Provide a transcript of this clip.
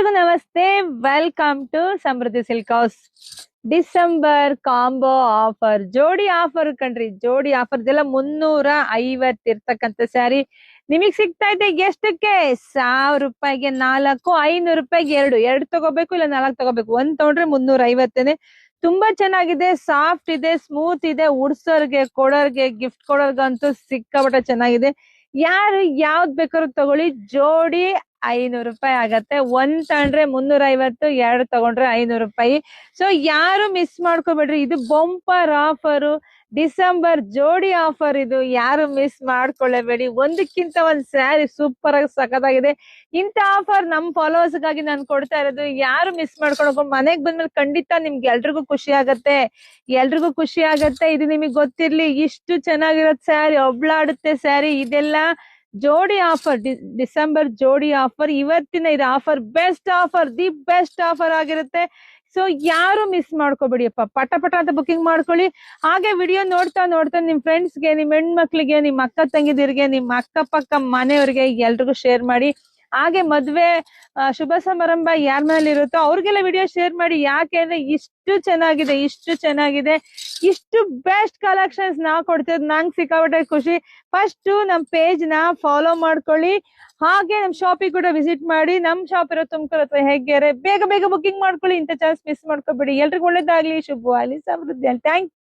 ನಮಸ್ತೆ, welcome to Samriddhi silk house. December combo offer, ಜೋಡಿ offer ಕಣ್ರಿ. ಜೋಡಿ ಆಫರ್ ಇದೆಲ್ಲ 350 ಇರ್ತಕ್ಕಂಥ ಸ್ಯಾರಿ ನಿಮಗ್ ಸಿಗ್ತಾ ಇದೆ. ಎಷ್ಟಕ್ಕೆ? 1000 ರೂಪಾಯಿಗೆ 4, 500 ರೂಪಾಯಿಗೆ 2 ತಗೋಬೇಕು, ಇಲ್ಲ 4 ತಗೋಬೇಕು. ಒಂದ್ ತಗೊಂಡ್ರೆ 350. ತುಂಬಾ ಚೆನ್ನಾಗಿದೆ, ಸಾಫ್ಟ್ ಇದೆ, ಸ್ಮೂತ್ ಇದೆ. ಉಡ್ಸೋರ್ಗೆ, ಕೊಡೋರ್ಗೆ, ಗಿಫ್ಟ್ ಕೊಡೋರ್ಗಂತೂ ಸಿಕ್ಕಾಪಟ್ಟೆ ಚೆನ್ನಾಗಿದೆ. ಯಾರು ಯಾವ್ದ್ ಬೇಕಾದ್ರೂ ತಗೊಳ್ಳಿ. ಜೋಡಿ 500 ರೂಪಾಯಿ ಆಗತ್ತೆ. ಒಂದ್ ತಗೊಂಡ್ರೆ 350, 2 ತಗೊಂಡ್ರೆ 500 ರೂಪಾಯಿ. ಸೊ ಯಾರು ಮಿಸ್ ಮಾಡ್ಕೋಬೇಡ್ರಿ. ಇದು ಬಂಪರ್ ಆಫರ್, ಡಿಸೆಂಬರ್ ಜೋಡಿ ಆಫರ್. ಇದು ಯಾರು ಮಿಸ್ ಮಾಡ್ಕೊಳ್ಳೇಬೇಡಿ. ಒಂದಕ್ಕಿಂತ ಒಂದ್ ಸ್ಯಾರಿ ಸೂಪರ್ ಆಗಿ ಸಖತ್ತಾಗಿದೆ. ಇಂತ ಆಫರ್ ನಮ್ ಫಾಲೋವರ್ಸ್ ಗಾಗಿ ನಾನು ಕೊಡ್ತಾ ಇರೋದು. ಯಾರು ಮಿಸ್ ಮಾಡ್ಕೊಂಡು ಮನೆಗ್ ಬಂದ್ಮೇಲೆ ಖಂಡಿತ ನಿಮ್ಗೆ ಎಲ್ರಿಗೂ ಖುಷಿ ಆಗತ್ತೆ. ಇದು ನಿಮಗ್ ಗೊತ್ತಿರ್ಲಿ. ಇಷ್ಟು ಚೆನ್ನಾಗಿರೋದ್ ಸ್ಯಾರಿ, ಒಬ್ಳಾಡುತ್ತೆ ಸ್ಯಾರಿ. ಇದೆಲ್ಲ ಜೋಡಿ ಆಫರ್, ಡಿಸೆಂಬರ್ ಜೋಡಿ ಆಫರ್. ಇವತ್ತಿನ ಇದು offer best offer, the best offer ಆಗಿರುತ್ತೆ. ಸೊ ಯಾರು ಮಿಸ್ ಮಾಡ್ಕೋಬೇಡಿಯಪ್ಪ. ಪಟ ಪಟ ಅಂತ ಬುಕಿಂಗ್ ಮಾಡ್ಕೊಳ್ಳಿ. ಹಾಗೆ ವಿಡಿಯೋ ನೋಡ್ತಾ ನೋಡ್ತಾ ನಿಮ್ ಫ್ರೆಂಡ್ಸ್ಗೆ, ನಿಮ್ ಹೆಣ್ಮಕ್ಳಿಗೆ, ನಿಮ್ ಅಕ್ಕ ತಂಗಿದಿರ್ಗೆ, ನಿಮ್ ಅಕ್ಕಪಕ್ಕ ಮನೆಯವ್ರಿಗೆ ಎಲ್ರಿಗೂ ಶೇರ್ ಮಾಡಿ. ಹಾಗೆ ಮದ್ವೆ ಶುಭ ಸಮಾರಂಭ ಯಾರ ಮನೇಲಿ ಇರುತ್ತೋ ಅವ್ರಿಗೆಲ್ಲ ವಿಡಿಯೋ ಶೇರ್ ಮಾಡಿ. ಯಾಕೆಂದ್ರೆ ಇಷ್ಟು ಚೆನ್ನಾಗಿದೆ, ಇಷ್ಟು ಬೆಸ್ಟ್ ಕಲೆಕ್ಷನ್ಸ್ ನಾವು ಕೊಡ್ತಿರೋದು ನಂಗೆ ಸಿಕ್ಕಾಪಟ್ಟೆ ಖುಷಿ. ಫಸ್ಟ್ ನಮ್ ಪೇಜ್ ನ ಫಾಲೋ ಮಾಡ್ಕೊಳ್ಳಿ. ಹಾಗೆ ನಮ್ ಶಾಪಿಗೆ ಕೂಡ ವಿಸಿಟ್ ಮಾಡಿ. ನಮ್ ಶಾಪ್ ಇರೋ ತುಮಕೂರು ಹತ್ರ ಹೆಗ್ಗೆರೆ. ಬೇಗ ಬುಕಿಂಗ್ ಮಾಡ್ಕೊಳ್ಳಿ. ಇಂಥ ಚಾನ್ಸ್ ಮಿಸ್ ಮಾಡ್ಕೋಬೇಡಿ. ಎಲ್ರಿಗೂ ಒಳ್ಳೇದಾಗ್ಲಿ, ಶುಭವಾಗ್ಲಿ, ಸಮೃದ್ಧಿ. ಥ್ಯಾಂಕ್